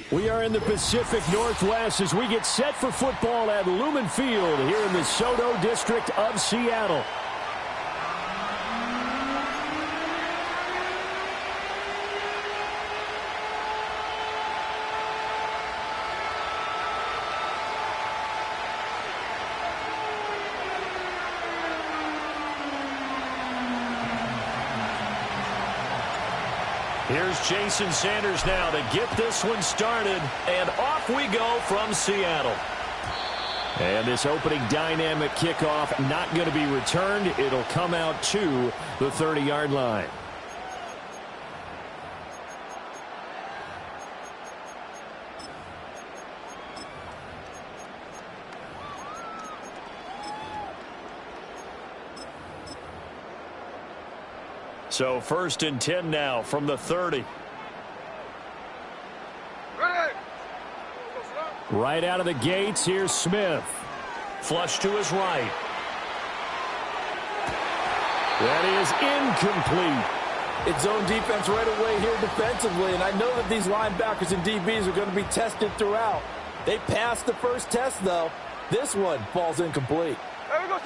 We are in the Pacific Northwest as we get set for football at Lumen Field here in the Soto district of Seattle. Here's Jason Sanders now to get this one started, and off we go from Seattle. And this opening dynamic kickoff not going to be returned. It'll come out to the 30-yard line. So 1st and 10 now from the 30. Right out of the gates, here's Smith. Flush to his right. That is incomplete. It's zone defense right away here defensively, and I know that these linebackers and DBs are going to be tested throughout. They passed the first test, though. This one falls incomplete. There we go,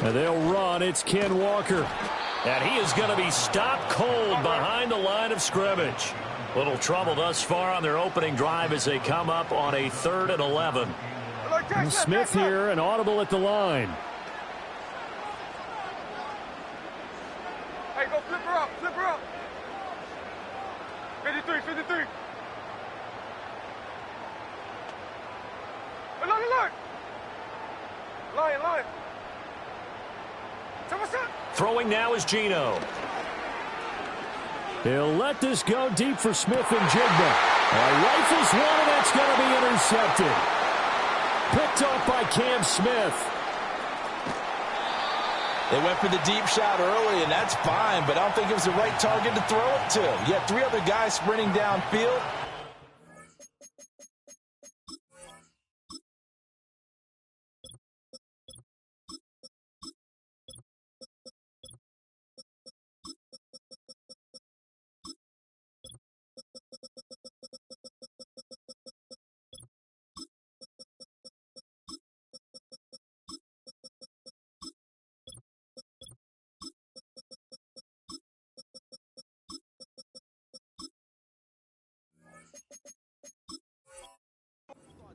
and they'll run. It's Ken Walker. And he is going to be stopped cold behind the line of scrimmage. Little trouble thus far on their opening drive as they come up on a 3rd and 11. And Smith here, an audible at the line. Hey, go flip her up, flip her up. 53, 53. Look. Lion. Throwing now is Geno. He'll let this go deep for Smith and Jigba. Rifles one, and that's going to be intercepted. Picked off by Cam Smith. They went for the deep shot early, and that's fine, but I don't think it was the right target to throw it to. You had 3 other guys sprinting downfield.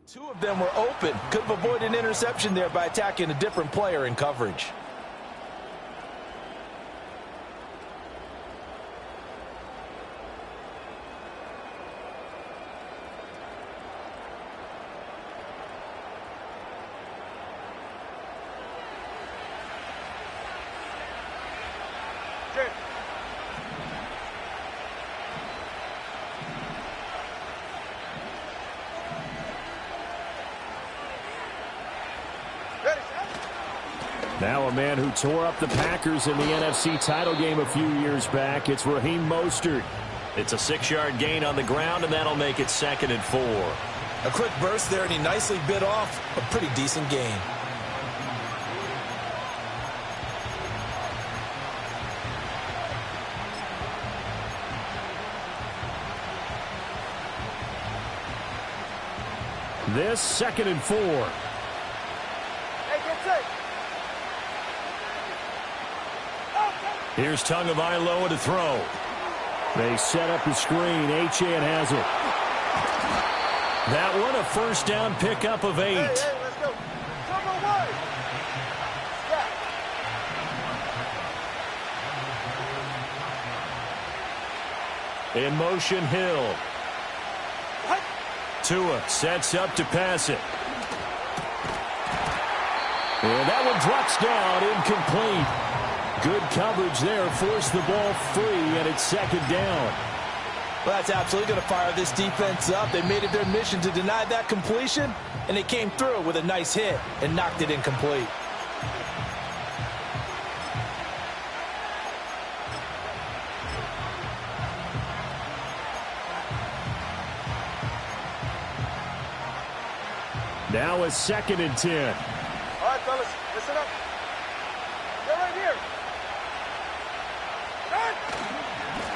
Two of them were open. Could have avoided an interception there by attacking a different player in coverage. Now a man who tore up the Packers in the NFC title game a few years back. It's Raheem Mostert. It's a 6-yard gain on the ground, and that'll make it 2nd and 4. A quick burst there, and he nicely bit off a pretty decent gain. This 2nd and 4. Here's Tagovailoa to throw. They set up the screen. Achane has it. That one a 1st down pickup of 8. Hey, let's go. Come on, boy. Yeah. In motion, Hill. What? Tua sets up to pass it. And that one drops down, incomplete. Good coverage there, forced the ball free, and it's 2nd down. Well, that's absolutely going to fire this defense up. They made it their mission to deny that completion, and they came through with a nice hit and knocked it incomplete. Now a 2nd and 10. All right, fellas, listen up. They're right here.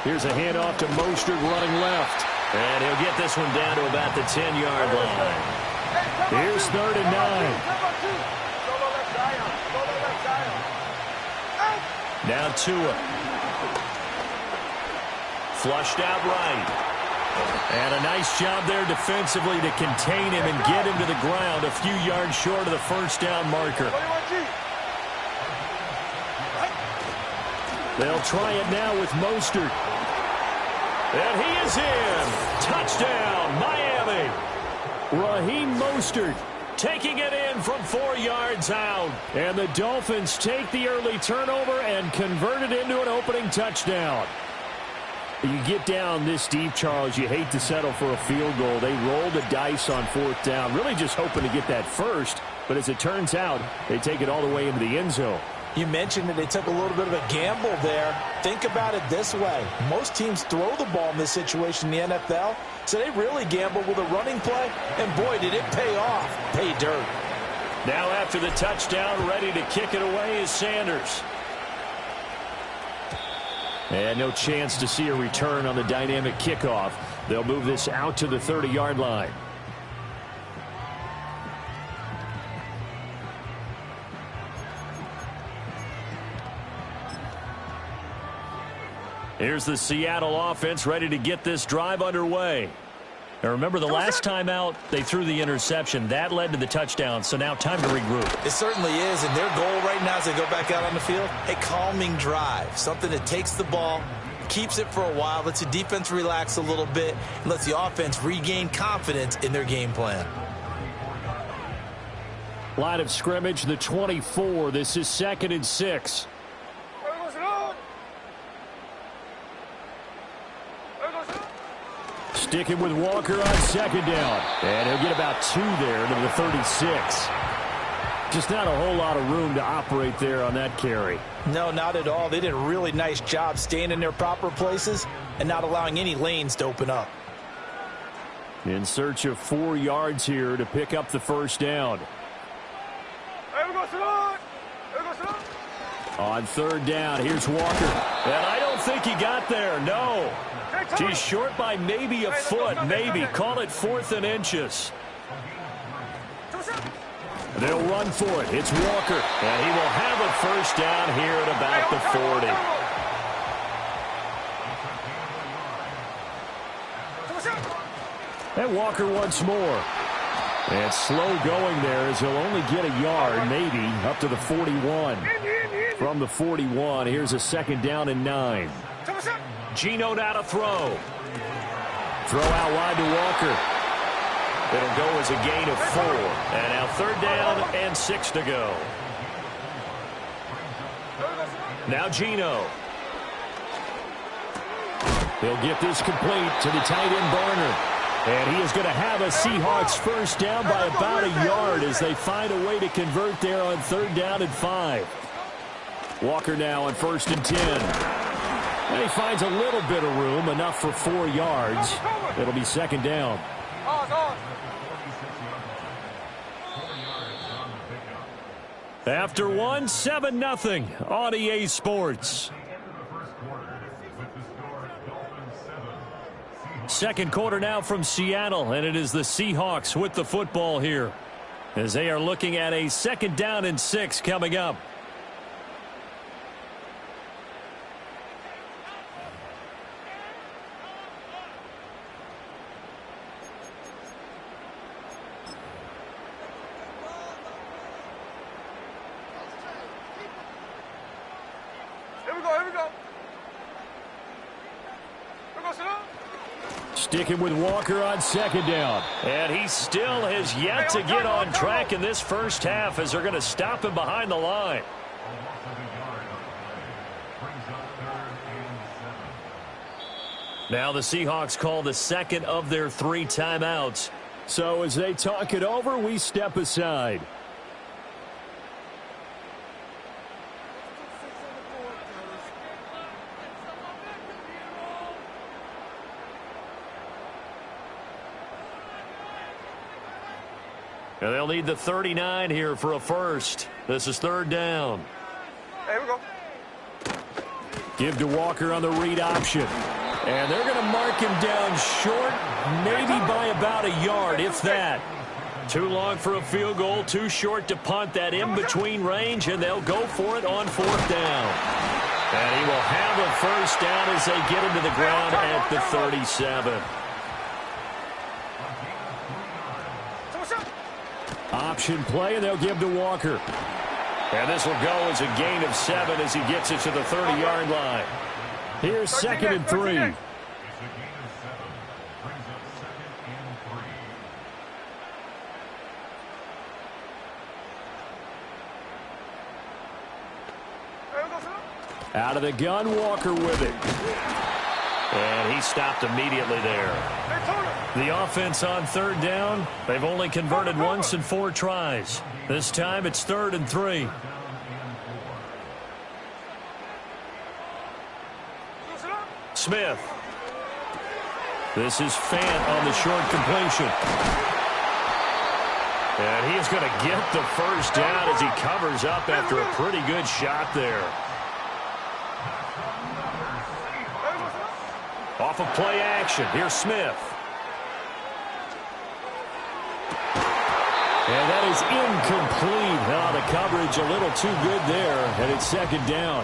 Here's a handoff to Mostert running left. And he'll get this one down to about the 10-yard line. Here's 3rd and 9. Now Tua. Flushed out right. And a nice job there defensively to contain him and get him to the ground a few yards short of the first down marker. They'll try it now with Mostert. And he is in. Touchdown, Miami. Raheem Mostert taking it in from 4 yards out. And the Dolphins take the early turnover and convert it into an opening touchdown. You get down this deep, Charles, you hate to settle for a field goal. They roll the dice on 4th down, really just hoping to get that first. But as it turns out, they take it all the way into the end zone. You mentioned that they took a little bit of a gamble there. Think about it this way. Most teams throw the ball in this situation in the NFL, so they really gamble with a running play. And, boy, did it pay off. Pay dirt. Now after the touchdown, ready to kick it away is Sanders. And no chance to see a return on the dynamic kickoff. They'll move this out to the 30-yard line. Here's the Seattle offense ready to get this drive underway. Now remember, the last time out, they threw the interception. That led to the touchdown, so now time to regroup. It certainly is, and their goal right now as they go back out on the field, a calming drive, something that takes the ball, keeps it for a while, lets the defense relax a little bit, and lets the offense regain confidence in their game plan. Line of scrimmage, the 24. This is 2nd and 6. Sticking with Walker on 2nd down. And he'll get about 2 there to the 36. Just not a whole lot of room to operate there on that carry. No, not at all. They did a really nice job staying in their proper places and not allowing any lanes to open up. In search of 4 yards here to pick up the first down. On 3rd down, here's Walker. And I don't think he got there, no. He's short by maybe a foot, maybe. Call it 4th and inches. They'll run for it. It's Walker. And he will have a first down here at about the 40. And Walker once more. And slow going there as he'll only get a yard, maybe, up to the 41. From the 41, here's a 2nd down and 9. Geno now to throw. Throw out wide to Walker. It'll go as a gain of 4. And now 3rd down and 6 to go. Now Geno. He'll get this complete to the tight end Barner. And he is going to have a Seahawks first down by about a yard as they find a way to convert there on 3rd down and 5. Walker now on 1st and 10. And he finds a little bit of room, enough for 4 yards. It'll be 2nd down. After one, 7-0 on EA Sports. Second quarter now from Seattle, and it is the Seahawks with the football here as they are looking at a 2nd down and 6 coming up. Sticking with Walker on 2nd down. And he still has yet to get on track in this first half as they're going to stop him behind the line. Now the Seahawks call the 2nd of their 3 timeouts. So as they talk it over, we step aside. And they'll need the 39 here for a first. This is 3rd down. Here we go. Give to Walker on the read option. And they're going to mark him down short, maybe by about a yard, if that. Too long for a field goal, too short to punt that in-between range, and they'll go for it on 4th down. And he will have a first down as they get him to the ground at the 37. Option play, and they'll give to Walker. And this will go as a gain of 7 as he gets it to the 30-yard line. Here's 2nd and 3. Out of the gun, Walker with it. And he stopped immediately there. The offense on 3rd down, they've only converted once in 4 tries. This time it's 3rd and 3. Smith. This is Fant on the short completion. And he is going to get the first down as he covers up after a pretty good shot there. Off of play action, here's Smith. And that is incomplete. Now the coverage a little too good there, and it's 2nd down.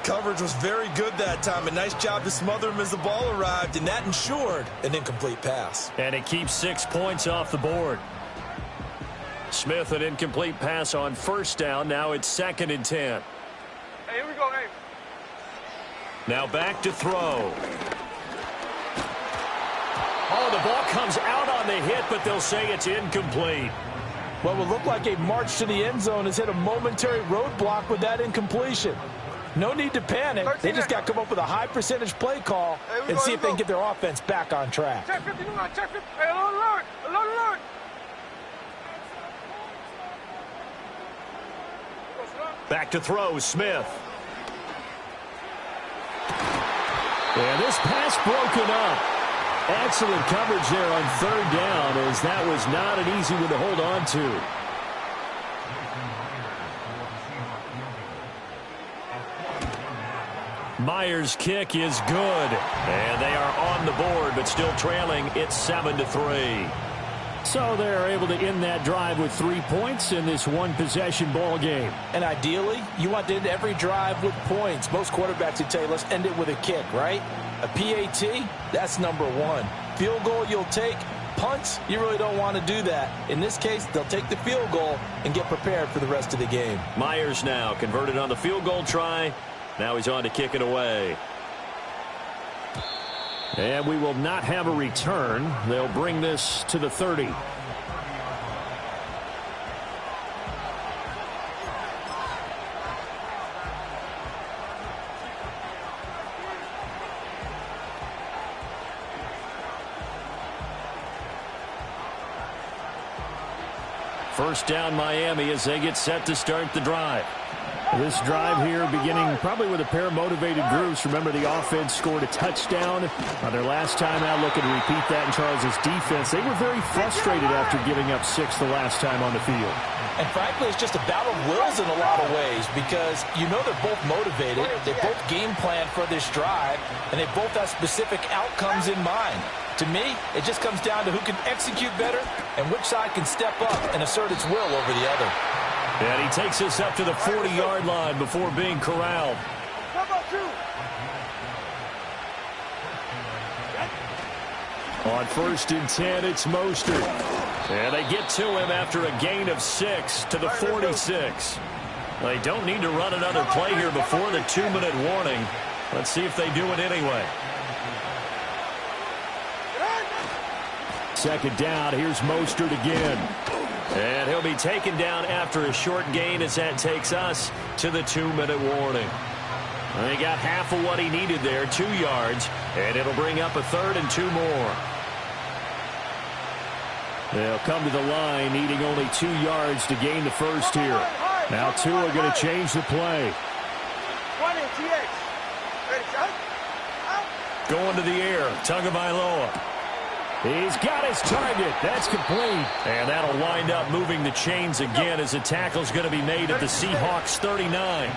Coverage was very good that time. A nice job to smother him as the ball arrived, and that ensured an incomplete pass. And it keeps 6 points off the board. Smith, an incomplete pass on 1st down. Now it's 2nd and 10. Hey, here we go, hey. Now back to throw. Oh, the ball comes out on the hit, but they'll say it's incomplete. What would look like a march to the end zone has hit a momentary roadblock with that incompletion. No need to panic. They just got to come up with a high percentage play call and see if they can get their offense back on track. Check 50, check 50. Hey, alert, alert. Back to throw, Smith. And this pass broken up. Excellent coverage there on 3rd down, as that was not an easy one to hold on to. Myers' kick is good. And they are on the board, but still trailing. It's 7-3. So they're able to end that drive with 3 points in this one-possession ball game. And ideally, you want to end every drive with points. Most quarterbacks would tell you, let's end it with a kick, right? A PAT, that's number 1. Field goal you'll take. Punts, you really don't want to do that. In this case, they'll take the field goal and get prepared for the rest of the game. Myers now converted on the field goal try. Now he's on to kick it away. And we will not have a return. They'll bring this to the 30. First down Miami as they get set to start the drive. This drive here beginning probably with a pair of motivated groups. Remember, the offense scored a touchdown on their last time out, looking to repeat that in Charles's defense. They were very frustrated after giving up 6 the last time on the field. And frankly, it's just a battle of wills in a lot of ways, because you know they're both motivated. They both game plan for this drive, and they both have specific outcomes in mind. To me, it just comes down to who can execute better and which side can step up and assert its will over the other. And he takes us up to the 40-yard line before being corralled. On 1st and 10, it's Mostert. And they get to him after a gain of 6 to the 46. They don't need to run another play here before the 2-minute warning. Let's see if they do it anyway. 2nd down, here's Mostert again. And he'll be taken down after a short gain as that takes us to the 2-minute warning. They got half of what he needed there, 2 yards, and it'll bring up a 3rd and 2 more. They'll come to the line needing only 2 yards to gain the first here. Now Tua are going to change the play. Going to the air, Tagovailoa. He's got his target. That's complete. And that'll wind up moving the chains again as the tackle's going to be made at the Seahawks 39.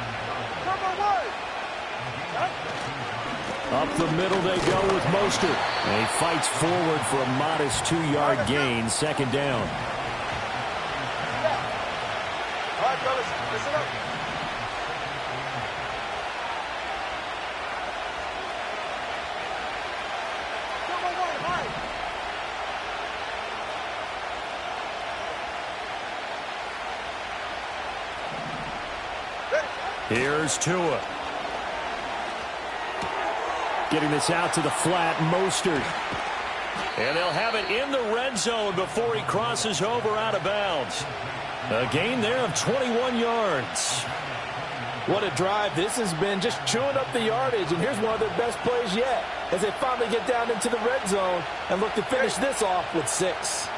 Up the middle they go with Mostert. And he fights forward for a modest 2-yard gain, second down. All right, fellas, listen up. Here's Tua. Getting this out to the flat, Mostert. And they'll have it in the red zone before he crosses over out of bounds. A gain there of 21 yards. What a drive this has been, just chewing up the yardage. And here's one of their best plays yet as they finally get down into the red zone and look to finish this off with 6.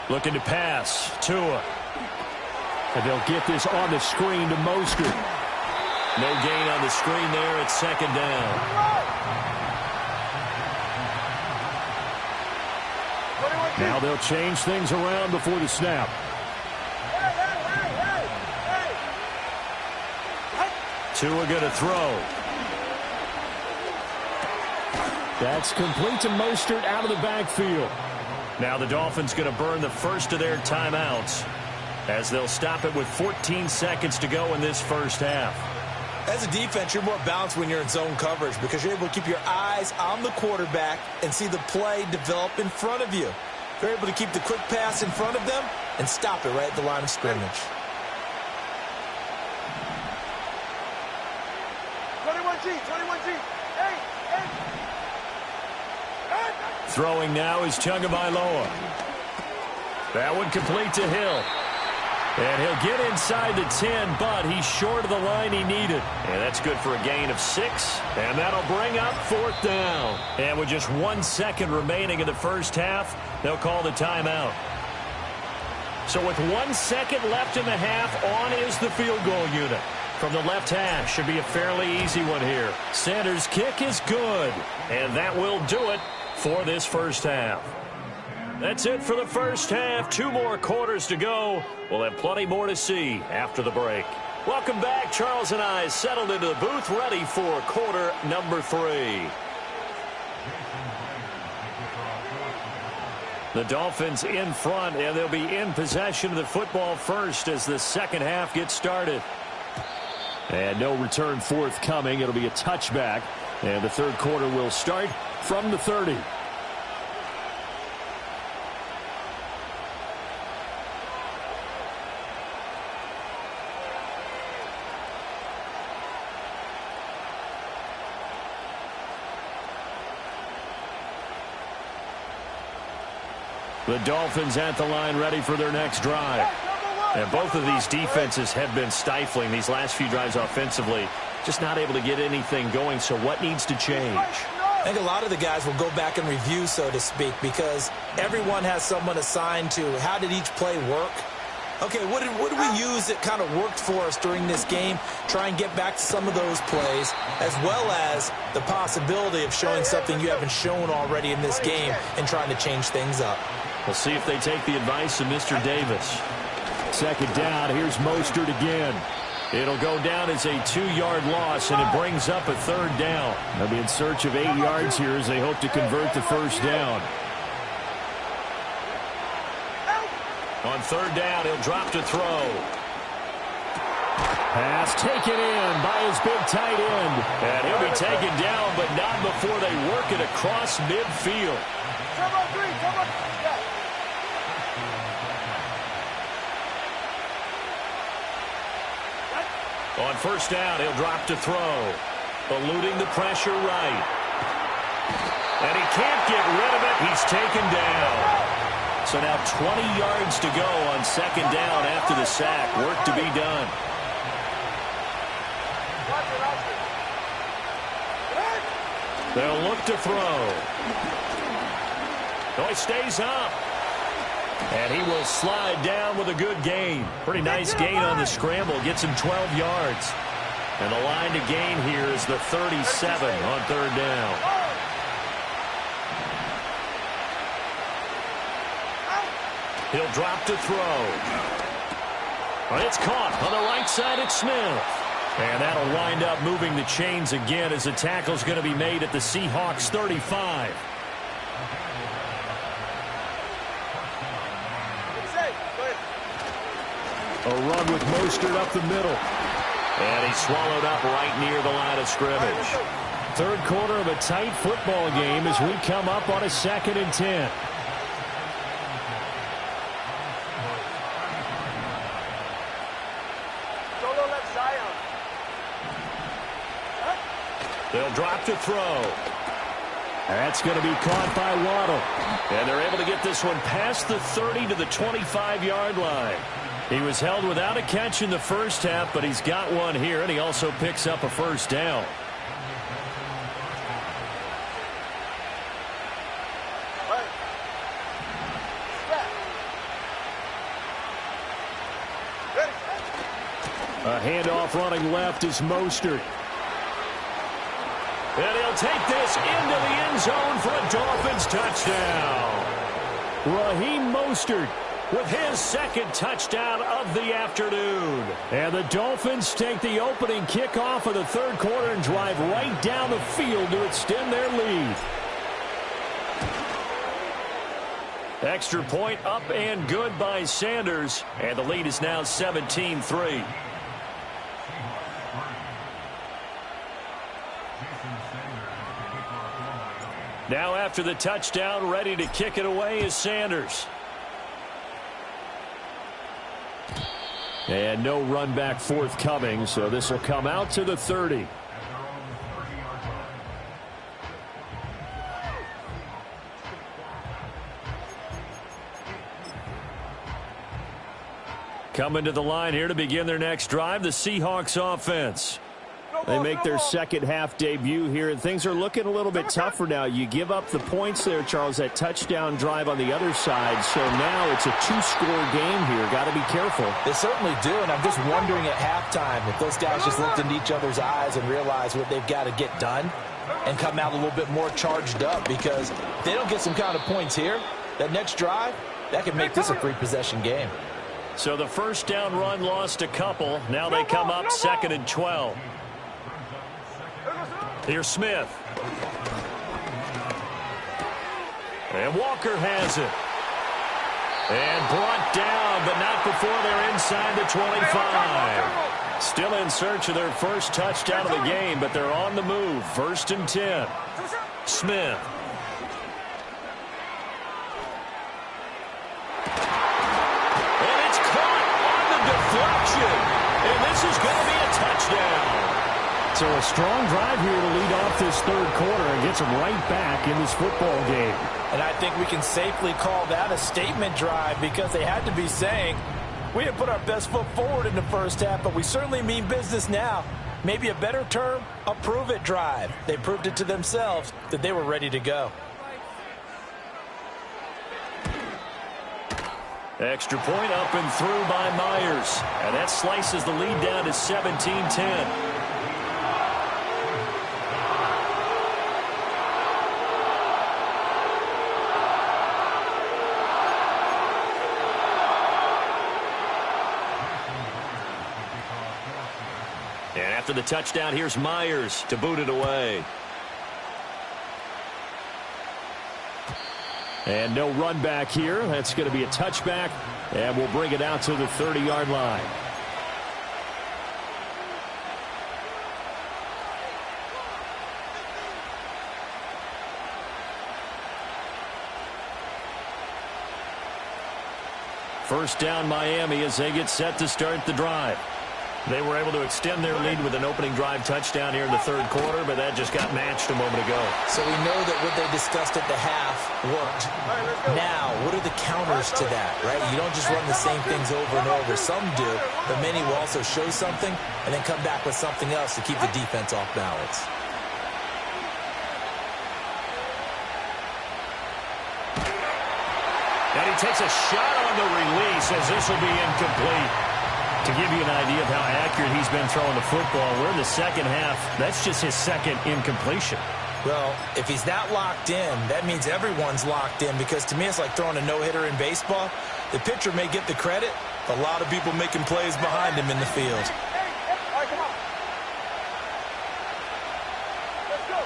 Looking to pass. Tua. And they'll get this on the screen to Mostert. No gain on the screen there. It's second down. Now they'll change things around before the snap. Tua going to throw. That's complete to Mostert out of the backfield. Now the Dolphins going to burn the first of their timeouts as they'll stop it with 14 seconds to go in this first half. As a defense, you're more balanced when you're in zone coverage because you're able to keep your eyes on the quarterback and see the play develop in front of you. You're able to keep the quick pass in front of them and stop it right at the line of scrimmage. 21G. Hey. Throwing now is Tagovailoa. That one complete to Hill. And he'll get inside the 10, but he's short of the line he needed. And that's good for a gain of 6. And that'll bring up fourth down. And with just 1 second remaining in the first half, they'll call the timeout. So with 1 second left in the half, on is the field goal unit. From the left hash, should be a fairly easy one here. Sanders' kick is good. And that will do it for this first half. That's it for the first half. 2 more quarters to go. We'll have plenty more to see after the break. Welcome back. Charles and I settled into the booth, ready for quarter number 3. The Dolphins in front, and they'll be in possession of the football first as the second half gets started. And no return forthcoming. It'll be a touchback. And the third quarter will start from the 30. The Dolphins at the line, ready for their next drive. And both of these defenses have been stifling these last few drives offensively. Just not able to get anything going, so what needs to change? I think a lot of the guys will go back and review, so to speak, because everyone has someone assigned to how did each play work. Okay, what did we use that kind of worked for us during this game? Try and get back to some of those plays, as well as the possibility of showing something you haven't shown already in this game and trying to change things up. We'll see if they take the advice of Mr. Davis. Second down, here's Mostert again. It'll go down as a 2-yard loss, and it brings up a third down. They'll be in search of 8 yards here as they hope to convert the first down. On third down, he'll drop to throw. Pass taken in by his big tight end. And he'll be taken down, but not before they work it across midfield. On first down, he'll drop to throw. Eluding the pressure right. And he can't get rid of it. He's taken down. So now 20 yards to go on second down after the sack. Work to be done. They'll look to throw. Oh, he stays up. And he will slide down with a good gain. Pretty nice gain on the scramble. Gets him 12 yards. And the line to gain here is the 37 on third down. He'll drop to throw. It's caught on the right side at Smith. And that'll wind up moving the chains again as the tackle's going to be made at the Seahawks 35. A run with Mostert up the middle. And he's swallowed up right near the line of scrimmage. Third quarter of a tight football game as we come up on a 2nd and 10. They'll drop to throw. That's going to be caught by Waddle. And they're able to get this one past the 30 to the 25-yard line. He was held without a catch in the first half, but he's got one here, and he also picks up a first down. A handoff running left is Mostert. And he'll take this into the end zone for a Dolphins touchdown. Raheem Mostert with his 2nd touchdown of the afternoon. And the Dolphins take the opening kickoff of the third quarter and drive right down the field to extend their lead. Extra point up and good by Sanders. And the lead is now 17-3. Now after the touchdown, ready to kick it away is Sanders. And no run back forthcoming, so this will come out to the 30. Coming to the line here to begin their next drive, the Seahawks offense. They make their second half debut here, and things are looking a little bit tougher now. You give up the points there, Charles, that touchdown drive on the other side. So now it's a 2-score game here. Got to be careful. They certainly do, and I'm just wondering at halftime if those guys just looked into each other's eyes and realized what they've got to get done and come out a little bit more charged up, because if they don't get some kind of points here, that next drive, that could make this a 3-possession game. So the first down run lost a couple. Now they come up 2nd and 12. Here's Smith. And Walker has it. And brought down, but not before they're inside the 25. Still in search of their first touchdown of the game, but they're on the move. 1st and 10. Smith. And it's caught on the deflection. And this is going to be a touchdown. So a strong drive here to lead off this third quarter and gets them right back in this football game. And I think we can safely call that a statement drive, because they had to be saying, we didn't put our best foot forward in the first half, but we certainly mean business now. Maybe a better term, a prove-it drive. They proved it to themselves that they were ready to go. Extra point up and through by Myers. And that slices the lead down to 17-10. And after the touchdown, here's Myers to boot it away. And no run back here. That's going to be a touchback, and we'll bring it out to the 30-yard line. First down, Miami, as they get set to start the drive. They were able to extend their lead with an opening drive touchdown here in the third quarter, but that just got matched a moment ago. So we know that what they discussed at the half worked. Now, what are the counters to that, right? You don't just run the same things over and over. Some do, but many will also show something and then come back with something else to keep the defense off balance. And he takes a shot on the release as this will be incomplete. To give you an idea of how accurate he's been throwing the football, we're in the second half. That's just his second incompletion. Well, if he's not locked in, that means everyone's locked in, because to me it's like throwing a no-hitter in baseball. The pitcher may get the credit, but a lot of people making plays behind him in the field. All right, come on. Let's go.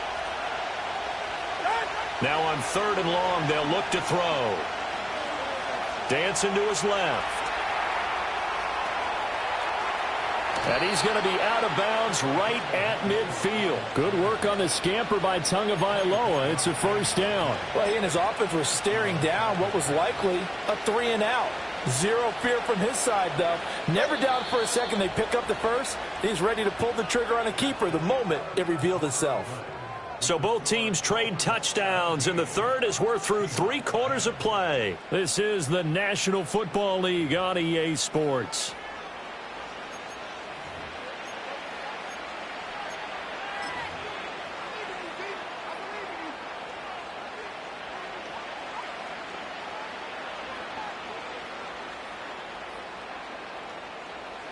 Now on 3rd and long, they'll look to throw. Dancing to his left. And he's going to be out of bounds right at midfield. Good work on the scamper by Tagovailoa. It's a first down. Well, he and his offense were staring down what was likely a 3-and-out. Zero fear from his side, though. Never doubted for a second they pick up the first. He's ready to pull the trigger on a keeper the moment it revealed itself. So both teams trade touchdowns, and the third as we're through 3 quarters of play. This is the National Football League on EA Sports.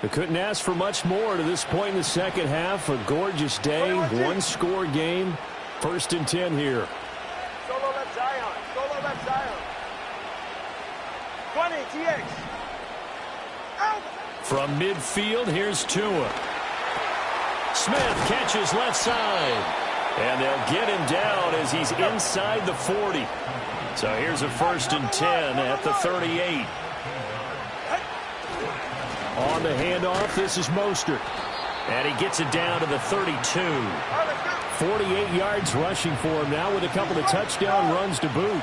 They couldn't ask for much more to this point in the second half. A gorgeous day, one-score game. 1st and 10 here. Solo left Zion. Solo left Zion. 20, TX. Out. From midfield, here's Tua. Smith catches left side. And they'll get him down as he's inside the 40. So here's a 1st and 10 at the 38. On the handoff, this is Mostert. And he gets it down to the 32. 48 yards rushing for him now with a couple of touchdown runs to boot.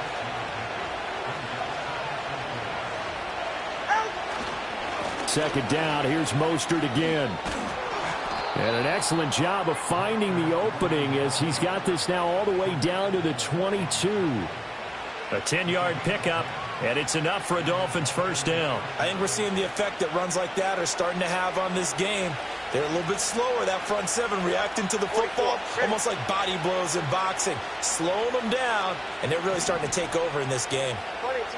Second down, here's Mostert again. And an excellent job of finding the opening as he's got this now all the way down to the 22. A 10-yard pickup. And it's enough for a Dolphins first down. I think we're seeing the effect that runs like that are starting to have on this game. They're a little bit slower, that front 7, reacting to the football, almost like body blows in boxing, slowing them down, and they're really starting to take over in this game.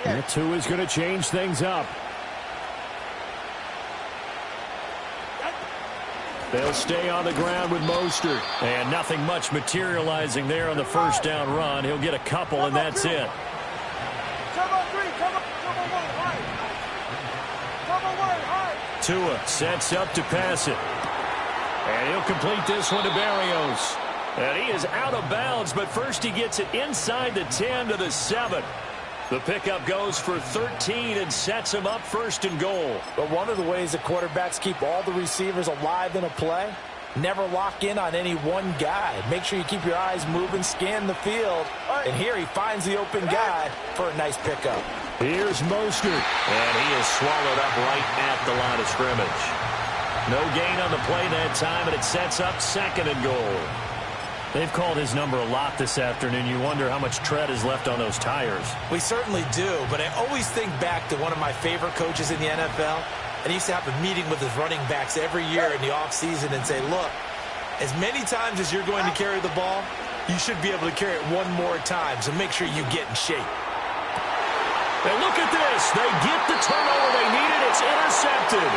And Tua is going to change things up. They'll stay on the ground with Mostert. And nothing much materializing there on the first down run. He'll get a couple, and that's it. Tua sets up to pass it. And he'll complete this one to Berrios. And he is out of bounds, but first he gets it inside the 10 to the 7. The pickup goes for 13 and sets him up 1st and goal. But one of the ways the quarterbacks keep all the receivers alive in a play, never lock in on any one guy. Make sure you keep your eyes moving, scan the field. And here he finds the open guy for a nice pickup. Here's Mostert. And he is swallowed up right at the line of scrimmage. No gain on the play that time, and it sets up 2nd and goal. They've called his number a lot this afternoon. You wonder how much tread is left on those tires. We certainly do, but I always think back to one of my favorite coaches in the NFL. And he used to have a meeting with his running backs every year in the offseason and say, look, as many times as you're going to carry the ball, you should be able to carry it one more time, so make sure you get in shape. And look at this. They get the turnover they needed. It's intercepted.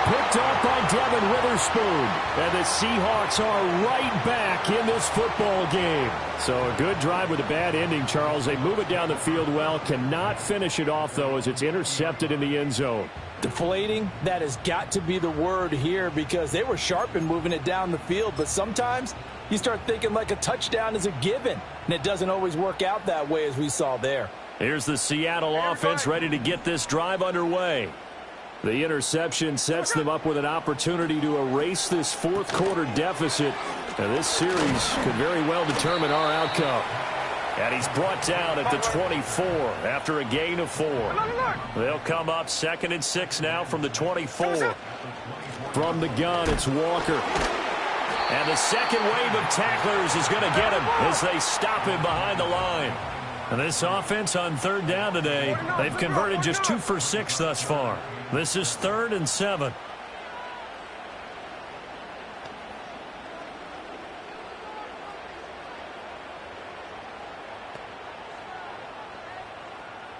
Picked up by Devin Witherspoon. And the Seahawks are right back in this football game. So a good drive with a bad ending, Charles. They move it down the field well. Cannot finish it off, though, as it's intercepted in the end zone. Deflating, that has got to be the word here, because they were sharp in moving it down the field. But sometimes you start thinking like a touchdown is a given. And it doesn't always work out that way, as we saw there. Here's the Seattle offense ready to get this drive underway. The interception sets them up with an opportunity to erase this 4th quarter deficit. And this series could very well determine our outcome. And he's brought down at the 24 after a gain of 4. They'll come up 2nd and 6 now from the 24. From the gun, it's Walker. And the second wave of tacklers is going to get him as they stop him behind the line. And this offense on 3rd down today, they've converted just 2 for 6 thus far. This is 3rd and 7.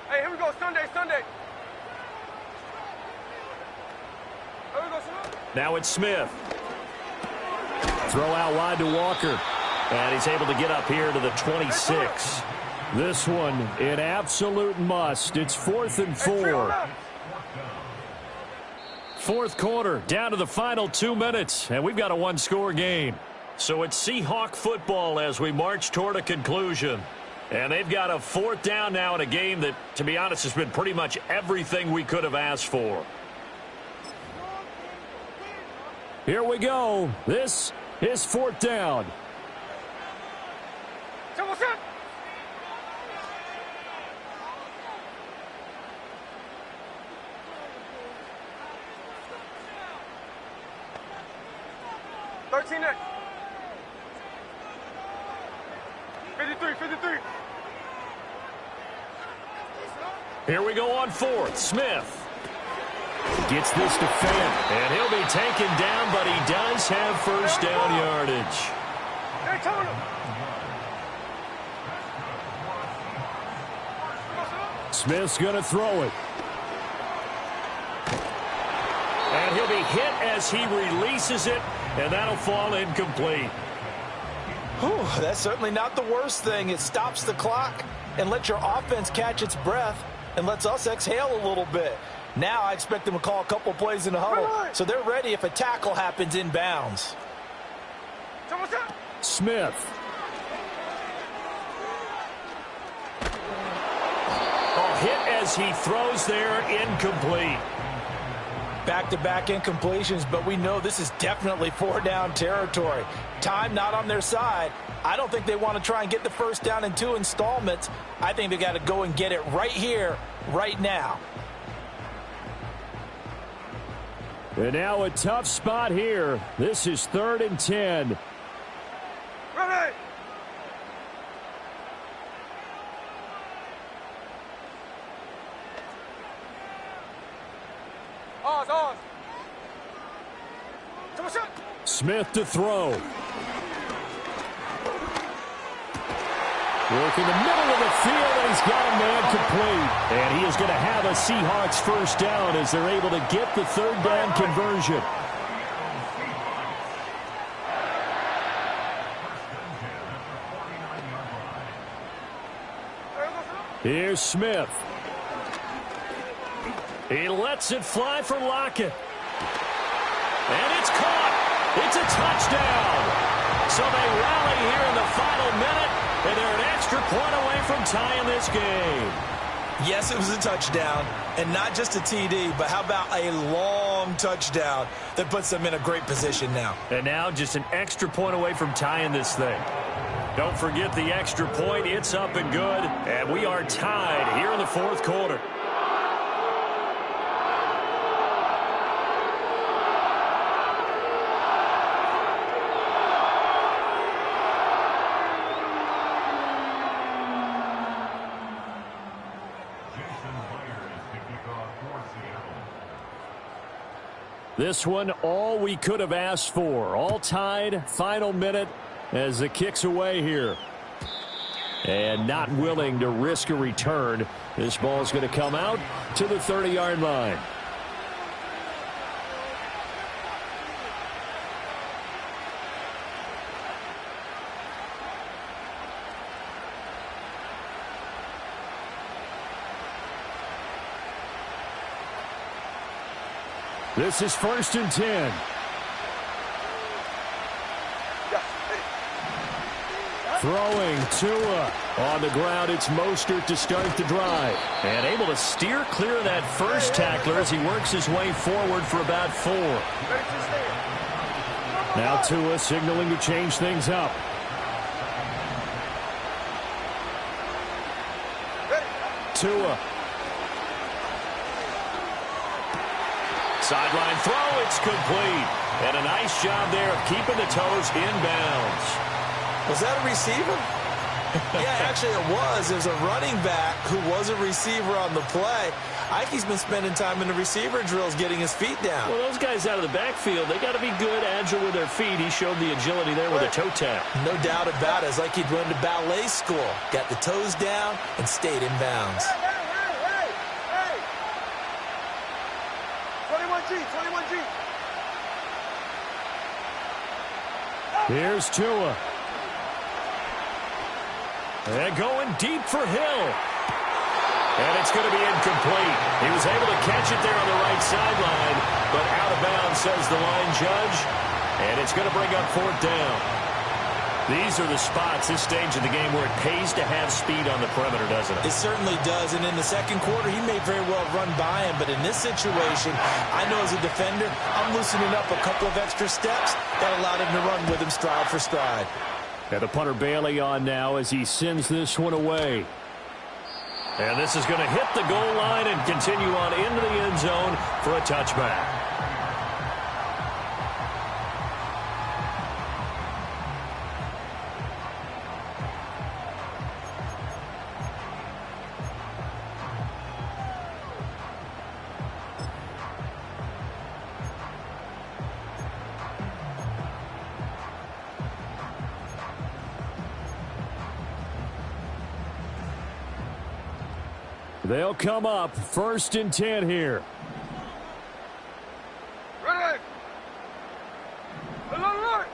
Hey, here we go. Sunday. Here we go, Sunday. Now it's Smith. Throw out wide to Walker. And he's able to get up here to the 26. This one, an absolute must. It's 4th and 4. Fourth quarter, down to the final 2 minutes, and we've got a one-score game. So it's Seahawk football as we march toward a conclusion. And they've got a 4th down now in a game that, to be honest, has been pretty much everything we could have asked for. Here we go. This is 4th down. Next. 53. Here we go on 4th. Smith gets this to Fant, and he'll be taken down, but he does have first down yardage. Smith's going to throw it. And he'll be hit as he releases it, and that'll fall incomplete. Whew, that's certainly not the worst thing. It stops the clock and lets your offense catch its breath and lets us exhale a little bit. Now I expect them to call a couple plays in the huddle, so they're ready if a tackle happens in bounds. Smith. A hit as he throws there, incomplete. Back-to-back incompletions, but we know this is definitely 4-down territory. Time not on their side. I don't think they want to try and get the first down in 2 installments. I think they got to go and get it right here, right now. And now a tough spot here. This is 3rd and 10. Ready. Oz. Smith to throw. Work in the middle of the field, and he's got a man complete. And he is going to have a Seahawks first down as they're able to get the 3rd down conversion. Here's Smith. He lets it fly for Lockett. And it's caught. It's a touchdown. So they rally here in the final minute, and they're an extra point away from tying this game. Yes, it was a touchdown, and not just a TD, but how about a long touchdown that puts them in a great position now. And now just an extra point away from tying this thing. Don't forget the extra point. It's up and good, and we are tied here in the 4th quarter. This one, all we could have asked for. All tied, final minute as the kick's away here. And not willing to risk a return. This ball's going to come out to the 30-yard line. This is 1st and 10. Throwing Tua. On the ground, it's Mostert to start the drive. And able to steer clear of that first tackler as he works his way forward for about 4. Now Tua signaling to change things up. Tua. Sideline throw, it's complete. And a nice job there of keeping the toes in bounds. Was that a receiver? Yeah, actually it was. There's a running back who was a receiver on the play. I think he's been spending time in the receiver drills getting his feet down. Well, those guys out of the backfield, they got to be good, agile with their feet. He showed the agility there with a toe tap. No doubt about it. It's like he'd run to ballet school. Got the toes down and stayed in bounds. Hey. 21G. Here's Tua. And going deep for Hill. And it's going to be incomplete. He was able to catch it there on the right sideline, but out of bounds, says the line judge. And it's going to bring up 4th down. These are the spots, this stage of the game, where it pays to have speed on the perimeter, doesn't it? It certainly does. And in the second quarter, he may very well run by him. But in this situation, I know as a defender, I'm loosening up a couple of extra steps that allowed him to run with him stride for stride. And the punter Bailey on now as he sends this one away. And this is going to hit the goal line and continue on into the end zone for a touchback. They'll come up 1st and 10 here. Ready. Alert.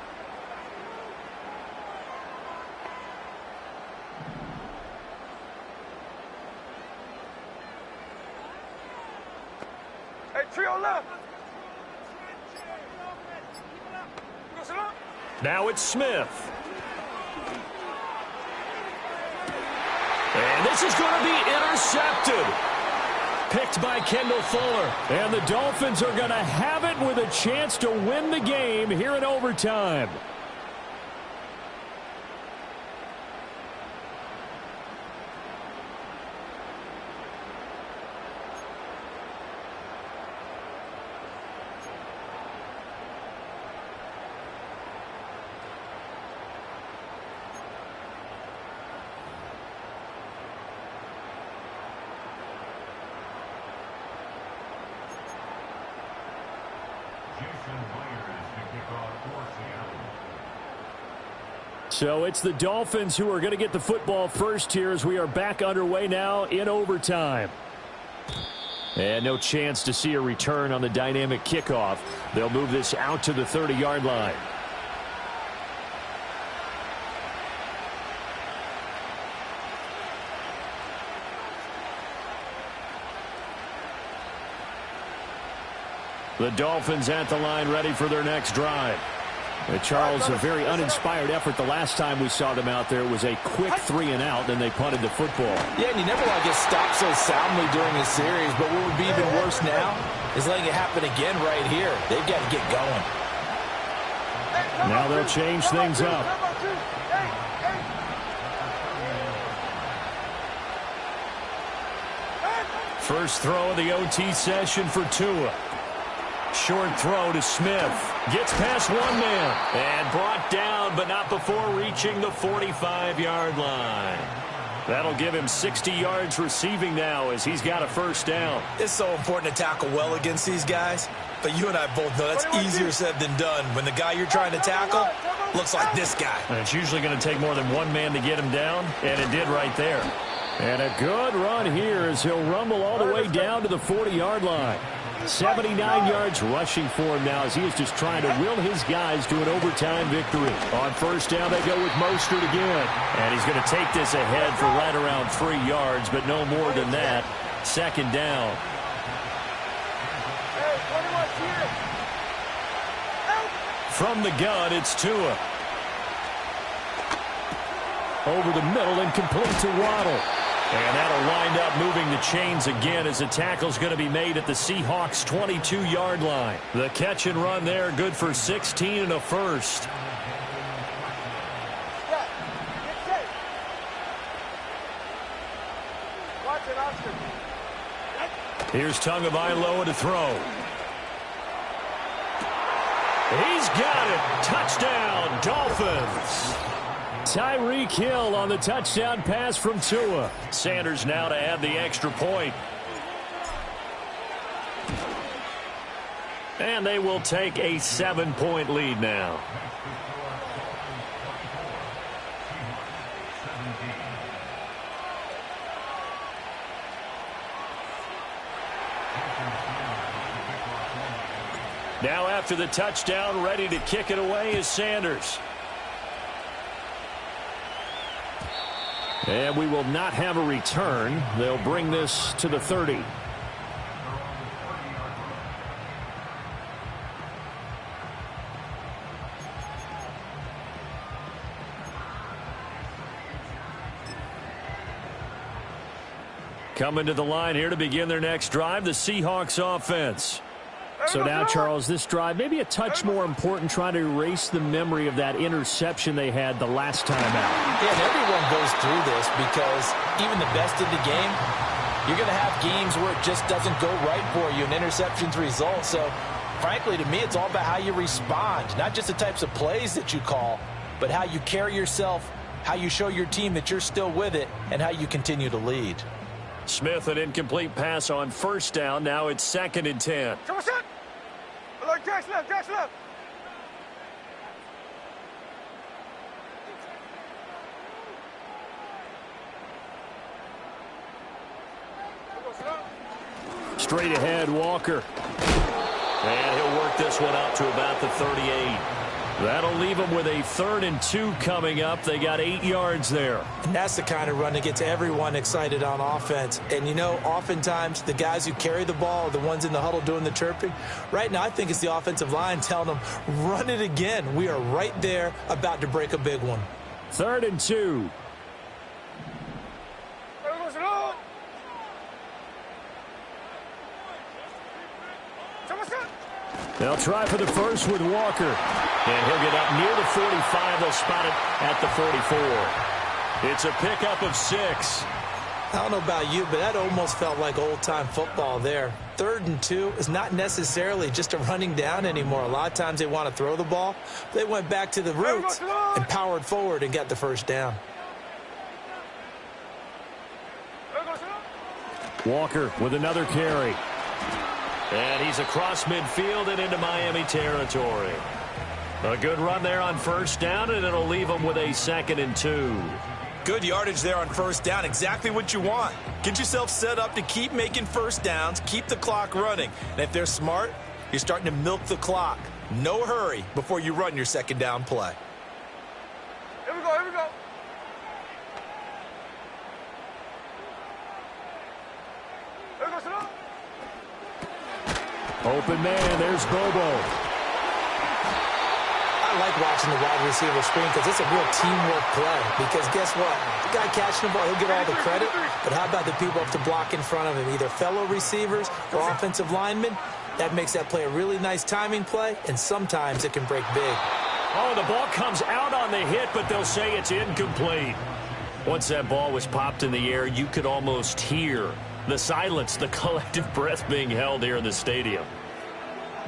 Hey, trio left. Now it's Smith. And this is going to be intercepted. Picked by Kendall Fuller. And the Dolphins are going to have it with a chance to win the game here in overtime. So it's the Dolphins who are going to get the football first here as we are back underway now in overtime. And no chance to see a return on the dynamic kickoff. They'll move this out to the 30-yard line. The Dolphins at the line ready for their next drive. Charles, a very uninspired effort the last time we saw them out there. It was a quick 3-and-out, and they punted the football. Yeah, and you never want to get stopped so soundly during a series, but what would be even worse now is letting it happen again right here. They've got to get going. Now they'll change things up. First throw of the OT session for Tua. Short throw to Smith. Gets past one man. And brought down, but not before reaching the 45-yard line. That'll give him 60 yards receiving now as he's got a first down. It's so important to tackle well against these guys. But you and I both know that's easier said than done when the guy you're trying to tackle looks like this guy. And it's usually going to take more than one man to get him down, and it did right there. And a good run here as he'll rumble all the way down to the 40-yard line. 79 yards rushing for him now as he is just trying to will his guys to an overtime victory. On first down, they go with Mostert again. And he's going to take this ahead for right around 3 yards, but no more than that. Second down. From the gun, it's Tua. Over the middle and complete to Waddle. And that'll wind up moving the chains again as the tackle's going to be made at the Seahawks' 22-yard line. The catch and run there, good for 16 and a first. Here's Tagovailoa to throw. He's got it. Touchdown, Dolphins. Tyreek Hill on the touchdown pass from Tua. Sanders now to add the extra point. And they will take a 7-point lead now. Now after the touchdown, ready to kick it away is Sanders. And we will not have a return. They'll bring this to the 30. Coming to the line here to begin their next drive, the Seahawks offense. So now, Charles, this drive maybe a touch more important, trying to erase the memory of that interception they had the last time out. Yeah, and everyone goes through this because even the best in the game, you're going to have games where it just doesn't go right for you, and interceptions result. So, frankly, to me, it's all about how you respond, not just the types of plays that you call, but how you carry yourself, how you show your team that you're still with it, and how you continue to lead. Smith, an incomplete pass on first down. Now it's 2nd and 10. Dash left, dash left. Straight ahead, Walker. And he'll work this one out to about the 38. That'll leave them with a 3rd and 2 coming up. They got 8 yards there. And that's the kind of run that gets everyone excited on offense. And, you know, oftentimes the guys who carry the ball are the ones in the huddle doing the chirping. Right now, I think it's the offensive line telling them, run it again. We are right there about to break a big one. 3rd and 2. They'll try for the first with Walker. And he'll get up near the 45. They'll spot it at the 44. It's a pickup of 6. I don't know about you, but that almost felt like old-time football there. 3rd and 2 is not necessarily just a running down anymore. A lot of times they want to throw the ball. They went back to the roots and powered forward and got the first down. Walker with another carry. And he's across midfield and into Miami territory. A good run there on first down, and it'll leave them with a 2nd and 2. Good yardage there on first down. Exactly what you want. Get yourself set up to keep making first downs, keep the clock running. And if they're smart, you're starting to milk the clock. No hurry before you run your 2nd down play. Here we go, here we go. Here we go, Salon. Open man, there's Bobo. I like watching the wide receiver screen because it's a real teamwork play. Because guess what? The guy catching the ball, he'll get all the credit. But how about the people up to block in front of him? Either fellow receivers or offensive linemen. That makes that play a really nice timing play, and sometimes it can break big. Oh, the ball comes out on the hit, but they'll say it's incomplete. Once that ball was popped in the air, you could almost hear the silence, the collective breath being held here in the stadium.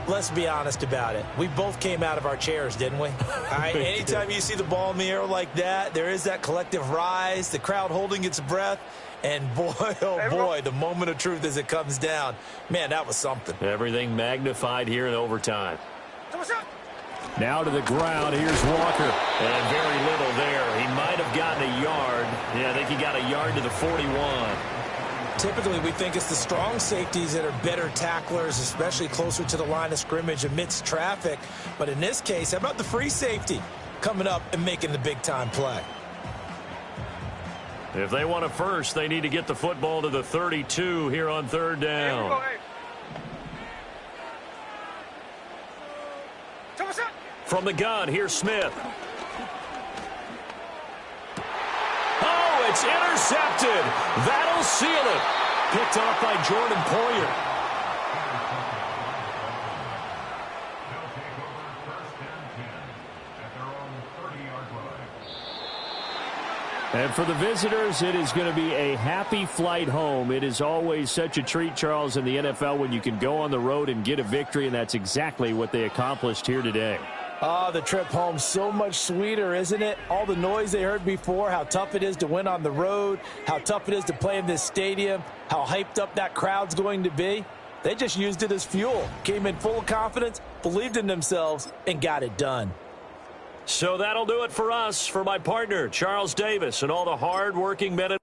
Let's be honest about it. We both came out of our chairs, didn't we? All right, anytime you see the ball in the air like that, there is that collective rise, the crowd holding its breath, and boy, oh boy, the moment of truth as it comes down. Man, that was something. Everything magnified here in overtime. Now to the ground, here's Walker. And very little there. He might have gotten a yard. Yeah, I think he got a yard to the 41. Typically, we think it's the strong safeties that are better tacklers, especially closer to the line of scrimmage amidst traffic. But in this case, how about the free safety coming up and making the big-time play? If they want a first, they need to get the football to the 32 here on 3rd down. From the gun, here's Smith. Oh, it's intercepted. That'll seal it. Picked off by Jordan Poyer. And for the visitors, it is going to be a happy flight home. It is always such a treat, Charles, in the NFL when you can go on the road and get a victory, and that's exactly what they accomplished here today. Oh, the trip home so much sweeter, isn't it? All the noise they heard before, how tough it is to win on the road, how tough it is to play in this stadium, how hyped up that crowd's going to be. They just used it as fuel, came in full of confidence, believed in themselves, and got it done. So that'll do it for us. For my partner, Charles Davis, and all the hard-working men and